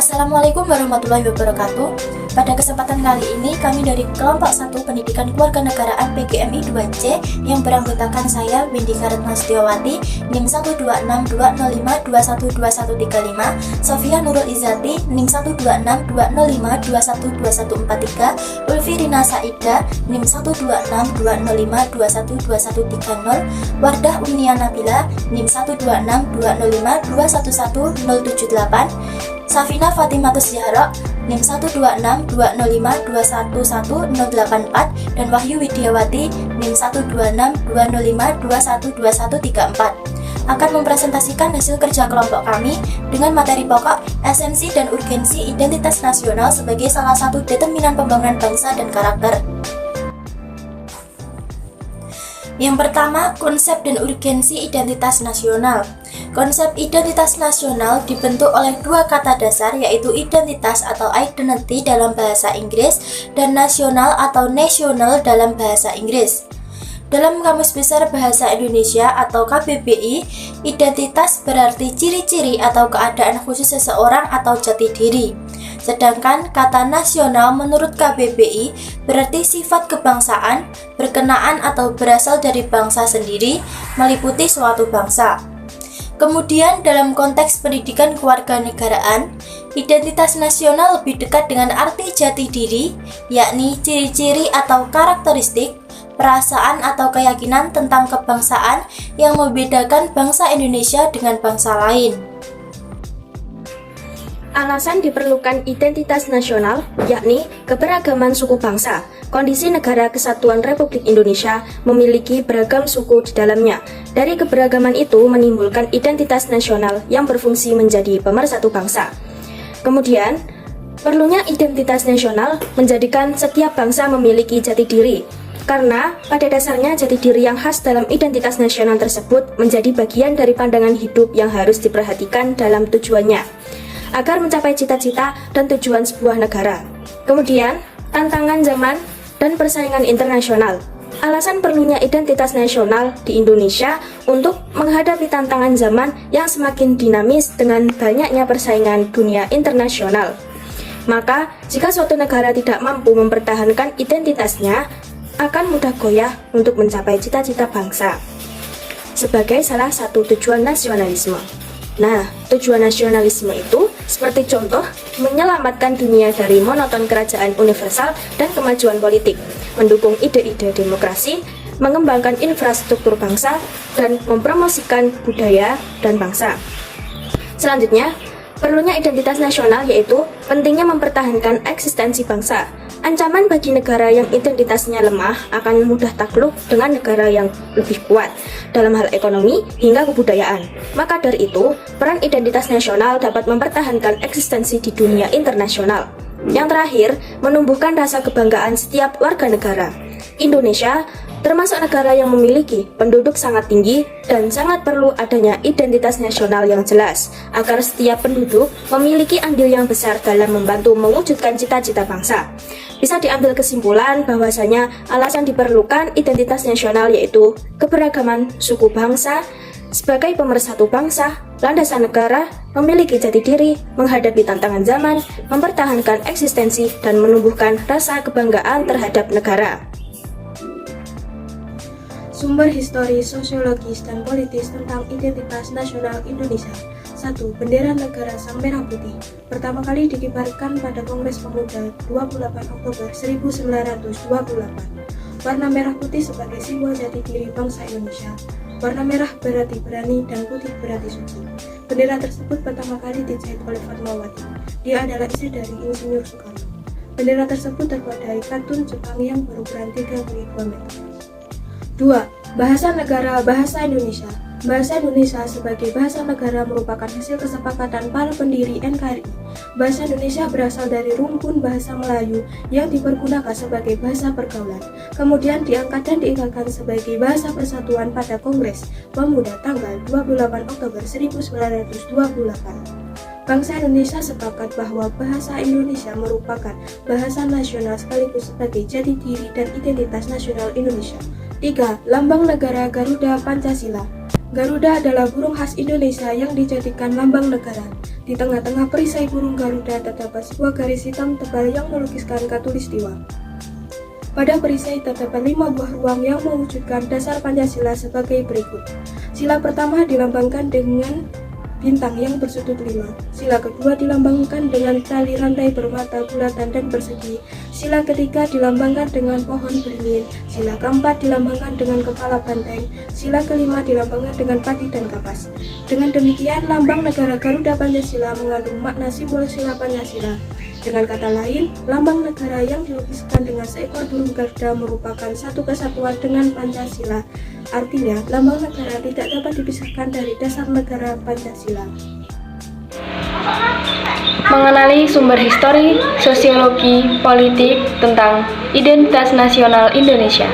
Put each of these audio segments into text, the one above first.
Assalamualaikum warahmatullahi wabarakatuh. Pada kesempatan kali ini kami dari kelompok 1 Pendidikan Kewarganegaraan PGMI 2C yang beranggotakan saya Windy Karetno Setiawati NIM 1262052121135, Sofia Nurul Izati NIM 1262052121143, Ulfi Rina Saida NIM 1262052121130, Wardah Unia Nabila NIM 1262052111078, Safina Fatimatus Zahra NIM 1262052111084 dan Wahyu Widiawati NIM 1262052012134 akan mempresentasikan hasil kerja kelompok kami dengan materi pokok, esensi dan urgensi identitas nasional sebagai salah satu determinan pembangunan bangsa dan karakter. Yang pertama, konsep dan urgensi identitas nasional. Konsep identitas nasional dibentuk oleh dua kata dasar, yaitu identitas atau identity dalam bahasa Inggris dan nasional atau national dalam bahasa Inggris. Dalam Kamus Besar Bahasa Indonesia atau KBBI, identitas berarti ciri-ciri atau keadaan khusus seseorang atau jati diri. Sedangkan kata nasional menurut KBBI berarti sifat kebangsaan, berkenaan atau berasal dari bangsa sendiri, meliputi suatu bangsa. Kemudian dalam konteks pendidikan kewarganegaraan, identitas nasional lebih dekat dengan arti jati diri, yakni ciri-ciri atau karakteristik, perasaan atau keyakinan tentang kebangsaan yang membedakan bangsa Indonesia dengan bangsa lain. Alasan diperlukan identitas nasional, yakni keberagaman suku bangsa. Kondisi negara kesatuan Republik Indonesia memiliki beragam suku di dalamnya. Dari keberagaman itu menimbulkan identitas nasional yang berfungsi menjadi pemersatu bangsa. Kemudian, perlunya identitas nasional menjadikan setiap bangsa memiliki jati diri. Karena pada dasarnya jati diri yang khas dalam identitas nasional tersebut menjadi bagian dari pandangan hidup yang harus diperhatikan dalam tujuannya agar mencapai cita-cita dan tujuan sebuah negara. Kemudian, tantangan zaman dan persaingan internasional. Alasan perlunya identitas nasional di Indonesia untuk menghadapi tantangan zaman yang semakin dinamis dengan banyaknya persaingan dunia internasional. Maka, jika suatu negara tidak mampu mempertahankan identitasnya, akan mudah goyah untuk mencapai cita-cita bangsa sebagai salah satu tujuan nasionalisme. Nah, tujuan nasionalisme itu seperti contoh menyelamatkan dunia dari monoton kerajaan universal dan kemajuan politik, mendukung ide-ide demokrasi, mengembangkan infrastruktur bangsa, dan mempromosikan budaya dan bangsa. Selanjutnya, perlunya identitas nasional yaitu pentingnya mempertahankan eksistensi bangsa. Ancaman bagi negara yang identitasnya lemah akan mudah takluk dengan negara yang lebih kuat dalam hal ekonomi hingga kebudayaan. Maka dari itu, peran identitas nasional dapat mempertahankan eksistensi di dunia internasional. Yang terakhir, menumbuhkan rasa kebanggaan setiap warga negara. Indonesia termasuk negara yang memiliki penduduk sangat tinggi dan sangat perlu adanya identitas nasional yang jelas agar setiap penduduk memiliki andil yang besar dalam membantu mewujudkan cita-cita bangsa. Bisa diambil kesimpulan bahwasanya alasan diperlukan identitas nasional yaitu keberagaman suku bangsa sebagai pemersatu bangsa, landasan negara, memiliki jati diri, menghadapi tantangan zaman, mempertahankan eksistensi, dan menumbuhkan rasa kebanggaan terhadap negara. Sumber histori, sosiologis, dan politis tentang identitas nasional Indonesia. 1. Bendera negara Sang Merah Putih pertama kali dikibarkan pada Kongres Pemuda 28 Oktober 1928. Warna merah putih sebagai simbol jati diri bangsa Indonesia. Warna merah berarti berani dan putih berarti suci. Bendera tersebut pertama kali dijahit oleh Fatmawati. Dia adalah istri dari Insinyur Soekarno. Bendera tersebut terbuat dari katun Jepang yang berukuran 32 meter. 2. Bahasa negara Bahasa Indonesia. Bahasa Indonesia sebagai bahasa negara merupakan hasil kesepakatan para pendiri NKRI. Bahasa Indonesia berasal dari rumpun bahasa Melayu yang dipergunakan sebagai bahasa pergaulan, kemudian diangkat dan diikatkan sebagai bahasa persatuan pada Kongres Pemuda tanggal 28 Oktober 1928. Bangsa Indonesia sepakat bahwa bahasa Indonesia merupakan bahasa nasional sekaligus sebagai jati diri dan identitas nasional Indonesia. 3. Lambang negara Garuda Pancasila. Garuda adalah burung khas Indonesia yang dijadikan lambang negara. Di tengah-tengah perisai burung Garuda terdapat sebuah garis hitam tebal yang melukiskan Katulistiwa. Pada perisai terdapat 5 buah ruang yang mewujudkan dasar Pancasila sebagai berikut. Sila pertama dilambangkan dengan bintang yang bersudut 5. Sila kedua dilambangkan dengan tali rantai bermata bulatan dan persegi. Sila ketiga dilambangkan dengan pohon beringin. Sila keempat dilambangkan dengan kepala banteng. Sila kelima dilambangkan dengan padi dan kapas. Dengan demikian, lambang negara Garuda Pancasila mengandung makna simbol sila Pancasila. Dengan kata lain, lambang negara yang dilukiskan dengan seekor burung Garuda merupakan satu kesatuan dengan Pancasila. Artinya, lambang negara tidak dapat dipisahkan dari dasar negara Pancasila. Mengenali sumber histori, sosiologi, politik tentang identitas nasional Indonesia.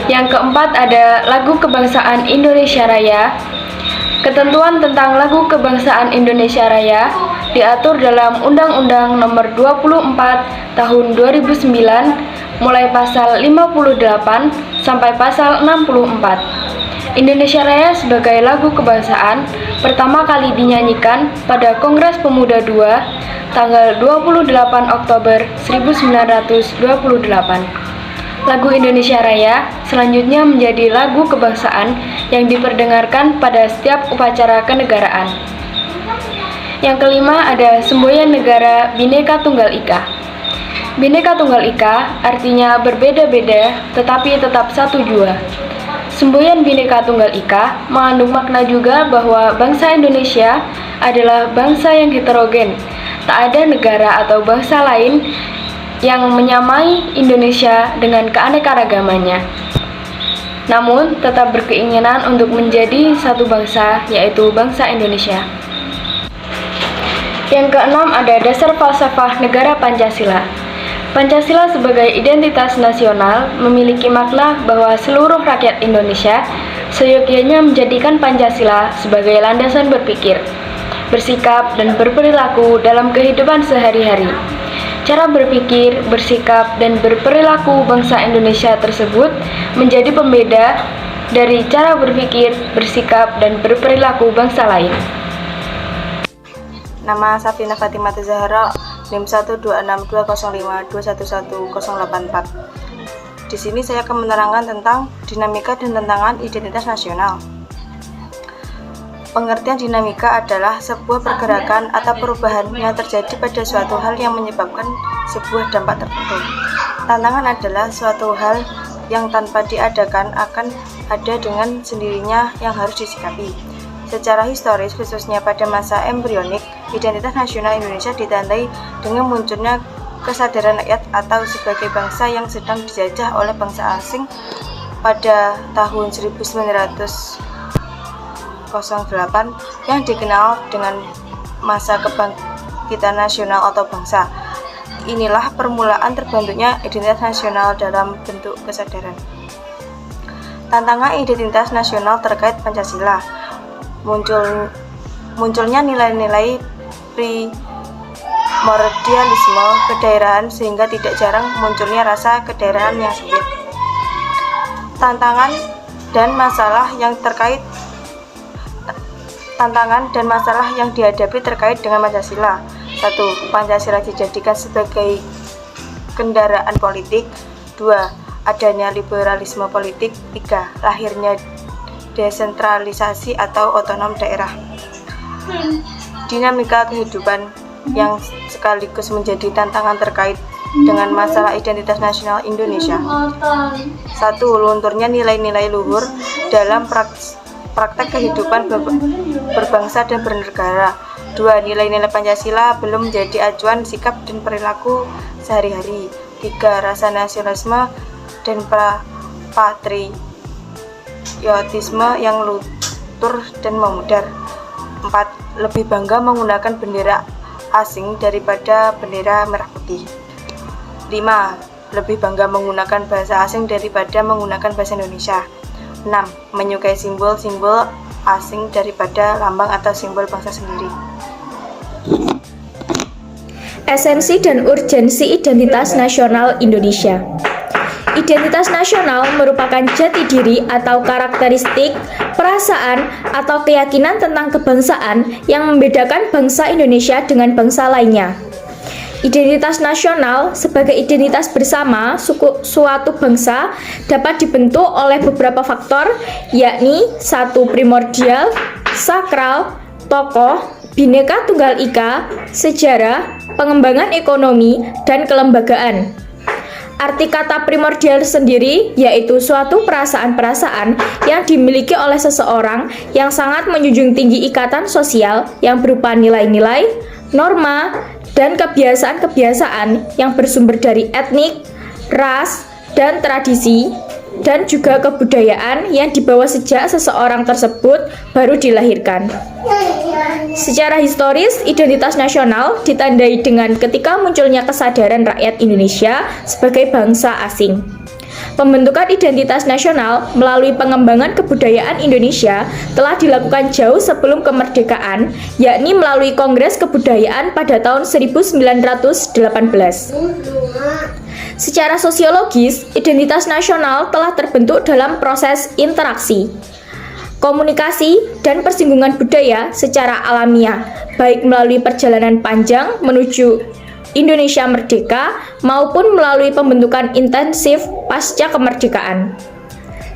Yang keempat ada lagu kebangsaan Indonesia Raya. Ketentuan tentang lagu kebangsaan Indonesia Raya diatur dalam Undang-Undang Nomor 24 Tahun 2009 mulai pasal 58 sampai pasal 64. Indonesia Raya sebagai lagu kebangsaan pertama kali dinyanyikan pada Kongres Pemuda II tanggal 28 Oktober 1928. Lagu Indonesia Raya selanjutnya menjadi lagu kebangsaan yang diperdengarkan pada setiap upacara kenegaraan. Yang kelima ada semboyan negara Bhinneka Tunggal Ika. Bhinneka Tunggal Ika artinya berbeda-beda tetapi tetap satu jua. Semboyan Bhinneka Tunggal Ika mengandung makna juga bahwa bangsa Indonesia adalah bangsa yang heterogen. Tak ada negara atau bangsa lain yang menyamai Indonesia dengan keanekaragamannya. Namun tetap berkeinginan untuk menjadi satu bangsa, yaitu bangsa Indonesia. Yang keenam ada dasar falsafah negara Pancasila. Pancasila sebagai identitas nasional memiliki makna bahwa seluruh rakyat Indonesia seyogyanya menjadikan Pancasila sebagai landasan berpikir, bersikap, dan berperilaku dalam kehidupan sehari-hari. Cara berpikir, bersikap, dan berperilaku bangsa Indonesia tersebut menjadi pembeda dari cara berpikir, bersikap, dan berperilaku bangsa lain. Nama Safina Fatimah Zahra, NIM 1262011011084. Di sini saya akan menerangkan tentang dinamika dan tantangan identitas nasional. Pengertian dinamika adalah sebuah pergerakan atau perubahan yang terjadi pada suatu hal yang menyebabkan sebuah dampak tertentu. Tantangan adalah suatu hal yang tanpa diadakan akan ada dengan sendirinya yang harus disikapi. Secara historis, khususnya pada masa embrionik, identitas nasional Indonesia ditandai dengan munculnya kesadaran rakyat atau sebagai bangsa yang sedang dijajah oleh bangsa asing pada tahun 1908 yang dikenal dengan masa kebangkitan nasional atau bangsa. Inilah permulaan terbentuknya identitas nasional dalam bentuk kesadaran. Tantangan identitas nasional terkait Pancasila. Munculnya nilai-nilai primordialisme kedaerahan sehingga tidak jarang munculnya rasa kedaerahan yang sempit. Tantangan dan masalah yang dihadapi terkait dengan Pancasila. 1. Pancasila dijadikan sebagai kendaraan politik. 2. Adanya liberalisme politik. 3. Lahirnya desentralisasi atau otonom daerah. Dinamika kehidupan yang sekaligus menjadi tantangan terkait dengan masalah identitas nasional Indonesia. 1. Lunturnya nilai-nilai luhur dalam praktek kehidupan berbangsa dan bernegara. 2. Nilai-nilai Pancasila belum menjadi acuan sikap dan perilaku sehari-hari. 3. Rasa nasionalisme dan patriotisme yang luntur dan memudar. 4. Lebih bangga menggunakan bendera asing daripada bendera merah putih. 5. Lebih bangga menggunakan bahasa asing daripada menggunakan bahasa Indonesia. 6. Menyukai simbol-simbol asing daripada lambang atau simbol bangsa sendiri. Esensi dan urgensi identitas nasional Indonesia. Identitas nasional merupakan jati diri atau karakteristik, perasaan, atau keyakinan tentang kebangsaan yang membedakan bangsa Indonesia dengan bangsa lainnya. Identitas nasional sebagai identitas bersama suatu bangsa dapat dibentuk oleh beberapa faktor, yakni 1. Primordial, sakral, tokoh, Bhinneka Tunggal Ika, sejarah, pengembangan ekonomi, dan kelembagaan. Arti kata primordial sendiri yaitu suatu perasaan-perasaan yang dimiliki oleh seseorang yang sangat menjunjung tinggi ikatan sosial yang berupa nilai-nilai, norma, dan kebiasaan-kebiasaan yang bersumber dari etnik, ras, dan tradisi, dan juga kebudayaan yang dibawa sejak seseorang tersebut baru dilahirkan. Secara historis, identitas nasional ditandai dengan ketika munculnya kesadaran rakyat Indonesia sebagai bangsa asing. Pembentukan identitas nasional melalui pengembangan kebudayaan Indonesia telah dilakukan jauh sebelum kemerdekaan, yakni melalui Kongres Kebudayaan pada tahun 1918. Secara sosiologis, identitas nasional telah terbentuk dalam proses interaksi, komunikasi, dan persinggungan budaya secara alamiah, baik melalui perjalanan panjang menuju Indonesia merdeka maupun melalui pembentukan intensif pasca kemerdekaan.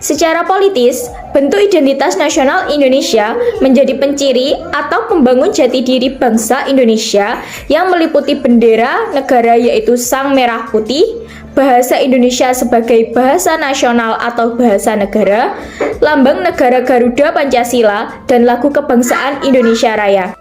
Secara politis, bentuk identitas nasional Indonesia menjadi penciri atau pembangun jati diri bangsa Indonesia yang meliputi bendera negara yaitu Sang Merah Putih, bahasa Indonesia sebagai bahasa nasional atau bahasa negara, lambang negara Garuda Pancasila, dan lagu kebangsaan Indonesia Raya.